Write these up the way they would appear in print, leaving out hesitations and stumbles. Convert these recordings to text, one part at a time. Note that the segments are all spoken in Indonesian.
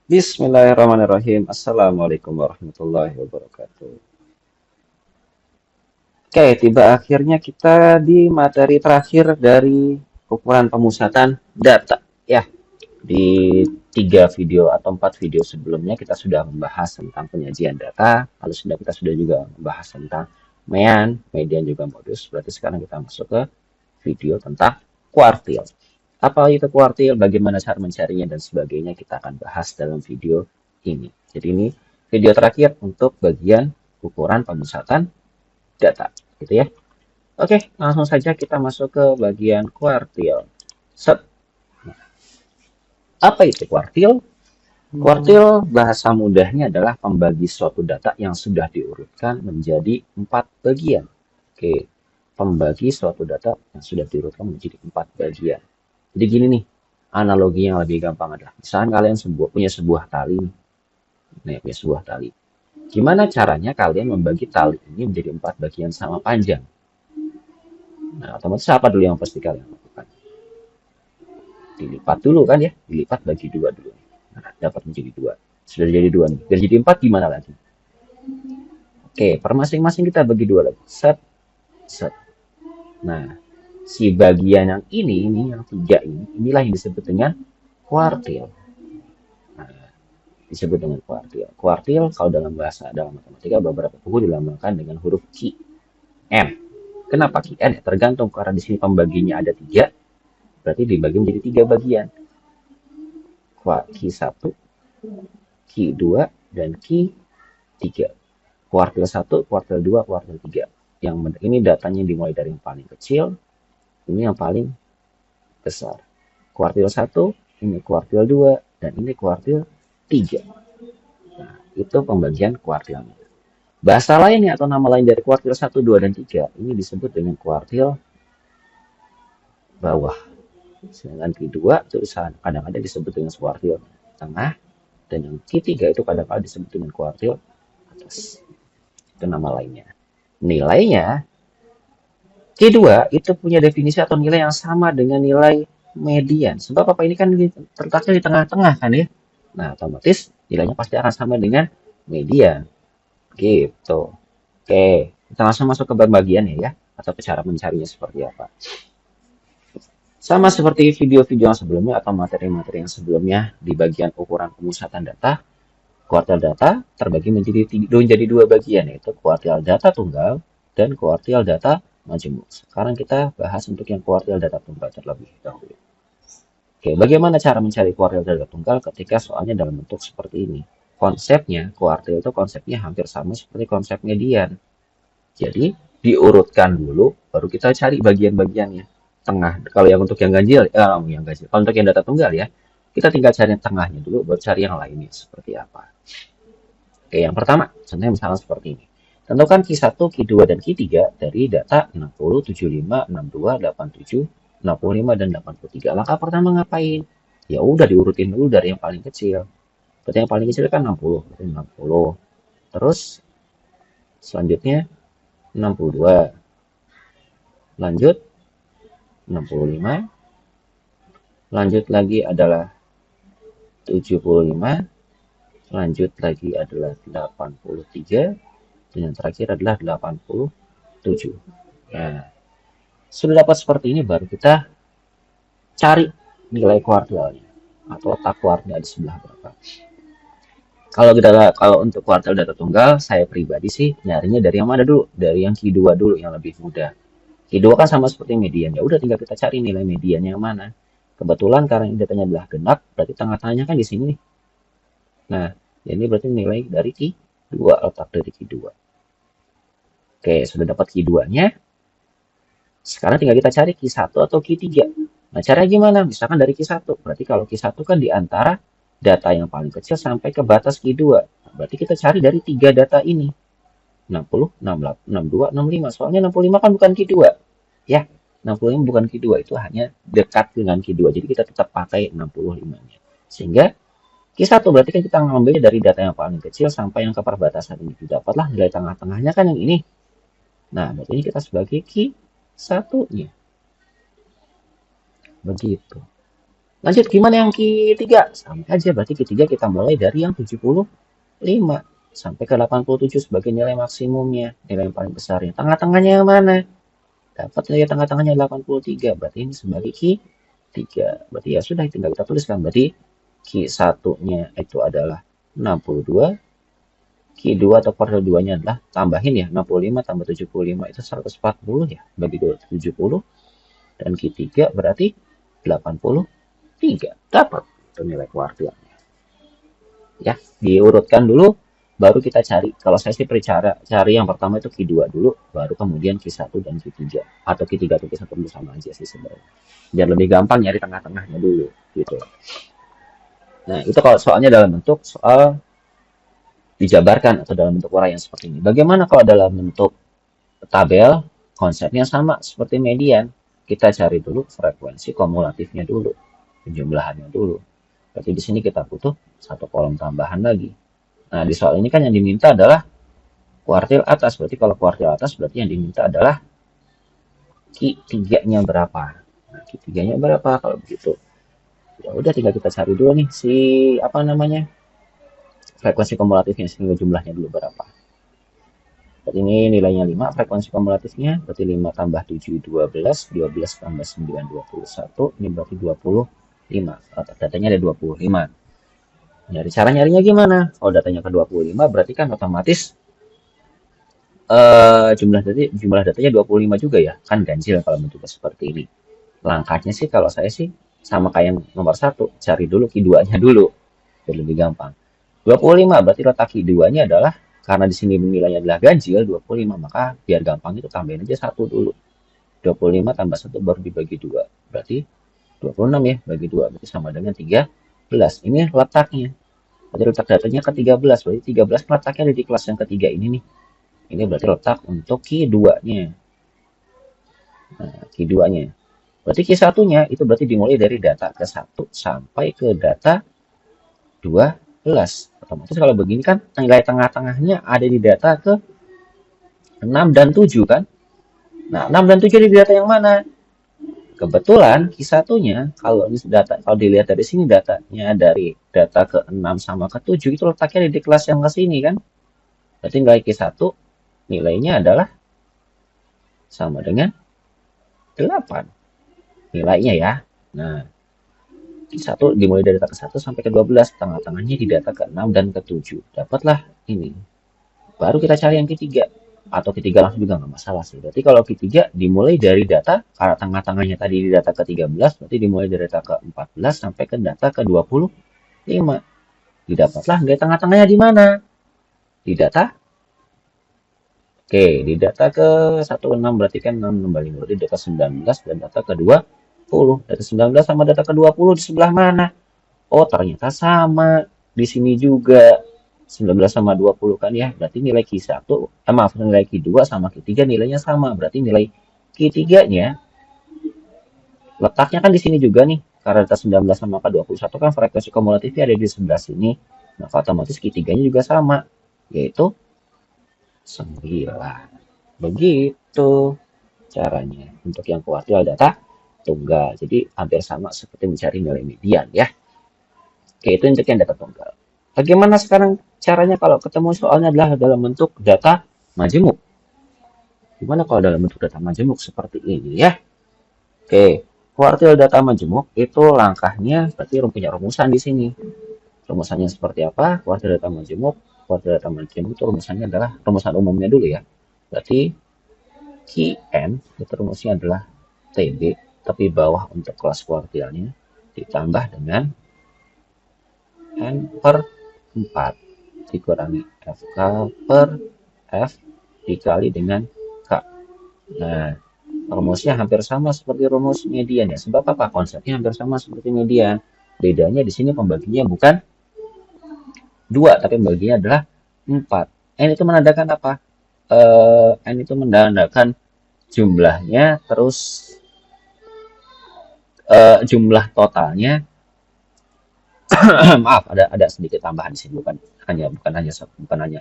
Bismillahirrahmanirrahim. Assalamualaikum warahmatullahi wabarakatuh. Oke, tiba akhirnya kita di materi terakhir dari ukuran pemusatan data. Ya, di 3 video atau 4 video sebelumnya kita sudah membahas tentang penyajian data, lalu kita sudah juga membahas tentang median juga modus. Berarti sekarang kita masuk ke video tentang kuartil. Apa itu kuartil, bagaimana cara mencarinya, dan sebagainya kita akan bahas dalam video ini. Jadi ini video terakhir untuk bagian ukuran pemusatan data, gitu ya. Oke, langsung saja kita masuk ke bagian kuartil. Set. Apa itu kuartil? Kuartil bahasa mudahnya adalah pembagi suatu data yang sudah diurutkan menjadi 4 bagian. Oke, pembagi suatu data yang sudah diurutkan menjadi 4 bagian. Jadi gini nih, analogi yang lebih gampang adalah, misalkan kalian punya sebuah tali, punya sebuah tali. Gimana caranya kalian membagi tali ini menjadi 4 bagian sama panjang? Nah, otomatis apa dulu yang pasti kalian lakukan? Dilipat dulu kan ya, dilipat bagi 2 dulu. Nah, dapat menjadi 2. Sudah jadi 2 nih. Biar jadi 4 gimana lagi? Oke, per masing-masing kita bagi 2 lagi. Set, set. Nah, si bagian yang ini yang 3 inilah yang disebut dengan kuartil. Nah, disebut dengan kuartil. Kuartil kalau dalam matematika beberapa buku dilambangkan dengan huruf Q, M. Kenapa Q, N? Tergantung, karena di sini pembaginya ada 3, berarti dibagi menjadi 3 bagian. Q1, Q2, dan Q3. Kuartil 1, kuartil 2, kuartil 3. Yang ini datanya dimulai dari yang paling kecil, ini yang paling besar. Kuartil 1, ini kuartil 2, dan ini kuartil 3. Nah, itu pembagian kuartilnya. Bahasa lainnya atau nama lain dari kuartil 1, 2, dan 3 ini disebut dengan kuartil bawah. Sedangkan Q2 itu kadang-kadang disebut dengan kuartil tengah, dan yang Q3 itu kadang-kadang disebut dengan kuartil atas. Itu nama lainnya. Nilainya, Q2 itu punya definisi atau nilai yang sama dengan nilai median. Sebab apa, ini kan terletaknya di tengah-tengah kan ya. Nah, otomatis nilainya pasti akan sama dengan median. Gitu. Oke, kita langsung masuk ke pembagian ya, atau cara mencarinya seperti apa. Sama seperti video-video yang sebelumnya atau materi-materi yang sebelumnya, di bagian ukuran pemusatan data, kuartil data terbagi menjadi 2 bagian, yaitu kuartil data tunggal dan kuartil data majemuk. Sekarang kita bahas untuk yang kuartil data tunggal terlebih dahulu. Oke, bagaimana cara mencari kuartil data tunggal ketika soalnya dalam bentuk seperti ini? Konsepnya, kuartil itu konsepnya hampir sama seperti konsep median. Jadi, diurutkan dulu, baru kita cari bagian-bagiannya. Tengah, kalau yang untuk yang ganjil, kalau untuk yang data tunggal ya, kita tinggal cari tengahnya dulu, baru cari yang lainnya seperti apa. Oke, yang pertama, contohnya misalnya seperti ini. Tentukan Q1, Q2, dan Q3 dari data 60, 75, 62, 87, 65, dan 83. Langkah pertama ngapain? Ya udah diurutin dulu dari yang paling kecil. Berarti yang paling kecil kan 60, berarti 60. Terus selanjutnya 62. Lanjut 65. Lanjut lagi adalah 75. Lanjut lagi adalah 83. Dan yang terakhir adalah 87. Nah, sudah dapat seperti ini, baru kita cari nilai kuartilnya atau letak kuartil di sebelah berapa. Kalau untuk kuartil data tunggal, saya pribadi sih nyarinya dari yang mana dulu? Dari yang Q2 dulu, yang lebih mudah. Q2 kan sama seperti median, ya udah tinggal kita cari nilai mediannya yang mana. Kebetulan karena ini datanya adalah genap, berarti tengah-tengahnya kan di sini nih. Nah, ini berarti nilai dari Q2, letak dari Q2. Oke, sudah dapat Q2-nya. Sekarang tinggal kita cari Q1 atau Q3. Nah, caranya gimana? Misalkan dari Q1. Berarti kalau Q1 kan di antara data yang paling kecil sampai ke batas Q2. Nah, berarti kita cari dari 3 data ini. 60, 68, 62, 65. Soalnya 65 kan bukan Q2. Ya, 65 bukan Q2. Itu hanya dekat dengan Q2. Jadi kita tetap pakai 65-nya. Sehingga Q1 berarti kan kita ngambil dari data yang paling kecil sampai yang ke perbatasan ini. Dapatlah nilai tengah-tengahnya kan yang ini. Nah, berarti ini kita sebagai Q1-nya. Begitu. Lanjut gimana yang Q3? Sama aja, berarti Q3 kita mulai dari yang 75 sampai ke 87 sebagai nilai maksimumnya, nilai yang paling besarnya. Tengah-tengahnya yang mana? Dapat nilai tengah-tengahnya 83, berarti ini sebagai Q3. Berarti ya sudah, tinggal kita tuliskan. Berarti Q1-nya itu adalah 62, Q2 atau kuartil 2-nya adalah tambahin ya, 65 tambah 75 itu 140 ya, bagi 2 70, dan Q3 berarti 83. Dapat itu nilai kuartilnya. Ya, diurutkan dulu baru kita cari. Kalau saya sih cari yang pertama itu Q2 dulu, baru kemudian Q1 dan Q3. Atau Q3 atau Q1 dulu sama aja sih sebenarnya. Biar lebih gampang nyari tengah-tengahnya dulu gitu. Nah, itu kalau soalnya dalam bentuk soal dijabarkan atau dalam bentuk uraian seperti ini. Bagaimana kalau dalam bentuk tabel? Konsepnya sama seperti median. Kita cari dulu frekuensi kumulatifnya dulu, penjumlahannya dulu. Berarti di sini kita butuh satu kolom tambahan lagi. Nah, di soal ini kan yang diminta adalah kuartil atas. Berarti kalau kuartil atas berarti yang diminta adalah Q3-nya berapa. Nah, Q3-nya berapa kalau begitu? Ya udah tinggal kita cari dulu nih si apa namanya? Frekuensi kumulatifnya sehingga jumlahnya dulu berapa. Berarti ini nilainya 5, frekuensi kumulatifnya berarti 5 tambah 7 12, 12 tambah 9 21, ini berarti 25. Datanya ada 25. Cara nyarinya gimana? Kalau datanya ke 25 berarti kan otomatis jumlah datanya 25 juga ya, kan ganjil kalau bentuknya seperti ini. Langkahnya sih kalau saya sih sama kayak yang nomor 1, cari dulu Q2-nya dulu, biar lebih gampang. 25 berarti letak Q2-nya adalah, karena di sini nilainya adalah ganjil 25, maka biar gampang itu tambahin aja 1 dulu. 25 tambah 1 baru dibagi 2, berarti 26 ya, bagi 2 berarti sama dengan 13. Ini letaknya. Berarti letak datanya ke 13, berarti 13 letaknya ada di kelas yang ketiga ini nih. Ini berarti letak untuk Q2-nya. Nah, Q2-nya. Berarti Q1-nya itu berarti dimulai dari data ke-1 sampai ke data 12. Otomatis kalau begini kan nilai tengah-tengahnya ada di data ke 6 dan 7 kan? Nah, 6 dan 7 di data yang mana? Kebetulan Q1-nya kalau dilihat dari sini datanya dari data ke-6 sama ke-7 itu letaknya di kelas yang ke sini kan? Berarti nilai Q1 nilainya adalah sama dengan 8 nilainya ya. Nah, Q1 dimulai dari data ke-1 sampai ke-12, tengah-tengahnya di data ke-6 dan ke-7. Dapatlah ini. Baru kita cari yang ketiga. Atau ketiga langsung juga nggak masalah sih. Berarti kalau ketiga dimulai dari data, karena tengah-tengahnya tadi di data ke-13, berarti dimulai dari data ke-14 sampai ke data ke-25. Didapatlah nilai tengah-tengahnya di mana? Di data. Oke, di data ke-16 berarti kan 6 tambah 5, berarti data 19 dan data ke-20. Data 19 sama data ke-20 di sebelah mana? Oh, ternyata sama. Di sini juga 19 sama 20 kan ya. Berarti nilai Q1, maaf, nilai Q2 sama Q3 nilainya sama. Berarti nilai Q3-nya letaknya kan di sini juga nih. Karena data 19 sama K21 kan frekuensi kumulatifnya ada di sebelah sini. Maka otomatis Q3-nya juga sama. Yaitu 9. Begitu caranya untuk yang kuartil data tunggal. Jadi hampir sama seperti mencari nilai median ya. Oke, itu untuk yang data tunggal. Bagaimana sekarang caranya kalau ketemu soalnya adalah dalam bentuk data majemuk? Gimana kalau dalam bentuk data majemuk seperti ini ya? Oke, kuartil data majemuk itu langkahnya berarti punya rumusan di sini. Rumusannya seperti apa? Kuartil data majemuk. Kuartil data majemuk itu rumusannya adalah rumusan umumnya dulu ya. Berarti Qn itu rumusnya adalah TB, tapi bawah untuk kelas kuartilnya ditambah dengan N per 4 dikurangi FK per F dikali dengan K. Nah, rumusnya hampir sama seperti rumus median ya. Sebab apa? Konsepnya hampir sama seperti median. Bedanya di sini pembaginya bukan 2, tapi pembaginya adalah 4. N itu menandakan apa? N itu menandakan jumlahnya, terus jumlah totalnya. Maaf, ada sedikit tambahan di sini, bukan hanya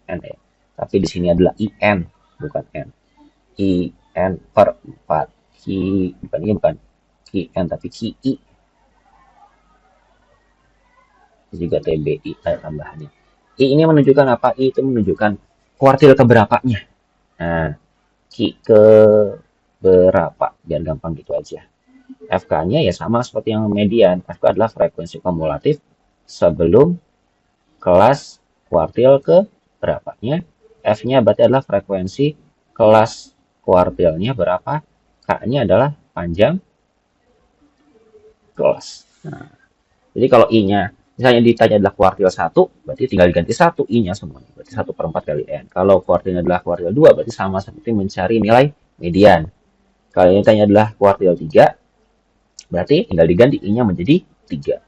n ya, tapi di sini adalah in, bukan n. In per 4. Bukan ini, bukan in tapi ki. juga TBI tambahannya. I ini menunjukkan apa? I itu menunjukkan kuartil keberapanya. Nah, Ki ke berapa? Biar gampang gitu aja. FK-nya ya sama seperti yang median. FK adalah frekuensi kumulatif sebelum kelas kuartil ke berapanya. F-nya berarti adalah frekuensi kelas kuartilnya berapa. K-nya adalah panjang kelas. Nah, jadi kalau I-nya misalnya ditanya adalah kuartil 1, berarti tinggal diganti 1 I-nya semuanya. Berarti 1/4 kali N. Kalau kuartilnya adalah kuartil 2, berarti sama seperti mencari nilai median. Kalau yang ditanya adalah kuartil 3, berarti tinggal diganti I-nya menjadi 3.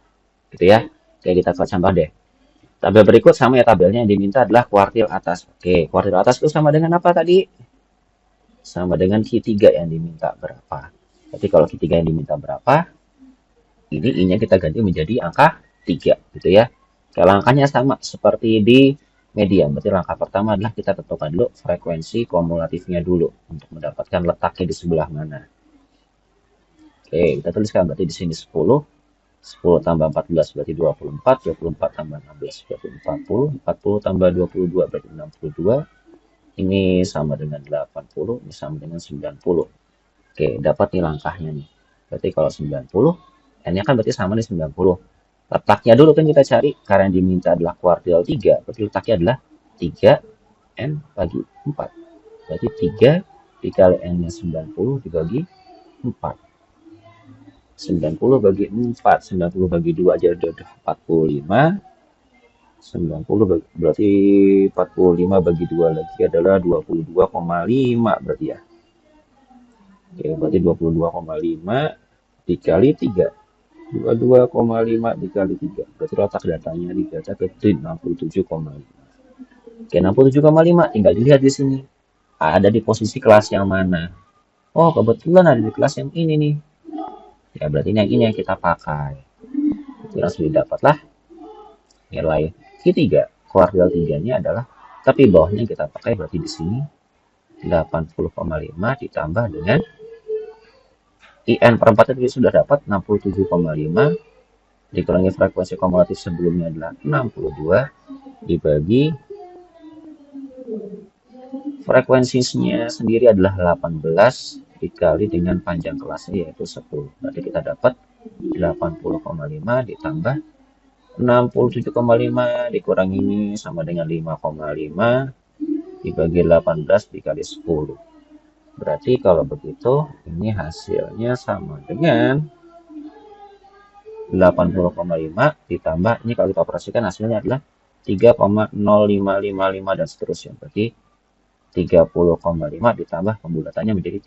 Gitu ya. Oke, kita buat contoh deh. Tabel berikut sama ya, tabelnya yang diminta adalah kuartil atas. Oke, kuartil atas itu sama dengan apa tadi? Sama dengan Q3 yang diminta berapa. Berarti kalau Q3 yang diminta berapa, ini I-nya kita ganti menjadi angka 3 gitu ya. Kalau angkanya sama seperti di median, berarti langkah pertama adalah kita tentukan dulu frekuensi kumulatifnya dulu untuk mendapatkan letaknya di sebelah mana. Oke, kita tuliskan berarti di sini 10. 10 tambah 14 berarti 24, 24 tambah 16 berarti 40, 40 tambah 22 berarti 62. Ini sama dengan 80, ini sama dengan 90. Oke, dapat nih langkahnya nih. Berarti kalau 90, N-nya kan berarti sama nih 90. Letaknya dulu kan kita cari, karena yang diminta adalah kuartil 3, berarti letaknya adalah 3 N bagi 4. Berarti 3 dikali N-nya 90 dibagi 4. 90 bagi 4, 90 bagi 2 aja udah 45. 90 berarti 45 bagi 2 lagi adalah 22,5 berarti ya. Oke, berarti 22,5 dikali 3. 22,5 dikali 3. Berarti letak datanya di data ke 67,5. Oke, 67,5 tinggal dilihat di sini. Ada di posisi kelas yang mana? Oh, kebetulan ada di kelas yang ini nih. Ya, berarti yang ini yang kita pakai. Itu langsung didapatlah nilai Q3. Kuartil 3-nya adalah, tapi bawahnya kita pakai berarti di sini 80,5 ditambah dengan IN per 4 tadi sudah dapat 67,5 dikurangi frekuensi kumulatif sebelumnya adalah 62 dibagi frekuensinya sendiri adalah 18 dikali dengan panjang kelasnya yaitu 10. Berarti kita dapat 80,5 ditambah 67,5 dikurangi ini sama dengan 5,5 dibagi 18 dikali 10. Berarti kalau begitu ini hasilnya sama dengan 80,5 ditambah, ini kalau kita operasikan hasilnya adalah 3,0555 dan seterusnya. Berarti 30,5 ditambah pembulatannya menjadi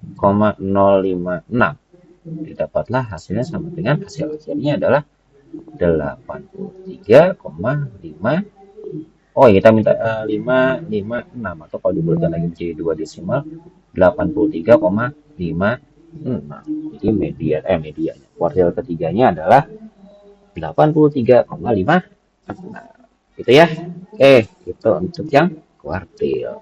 3,056. Didapatlah hasilnya sama dengan hasil akhirnya adalah 83,5. Oh, kita minta 556 atau kalau dibulatkan lagi menjadi 2 desimal 83,56. Jadi medianya. Kuartil ketiganya adalah 83,5. Gitu ya. Oke, itu untuk yang kuartil.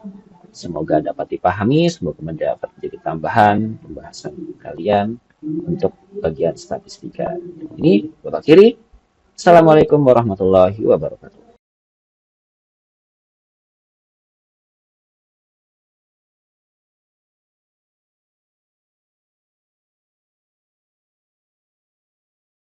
Semoga dapat dipahami, semoga mendapat menjadi tambahan pembahasan kalian untuk bagian statistika. Ini Bapak Kiri. Assalamualaikum warahmatullahi wabarakatuh.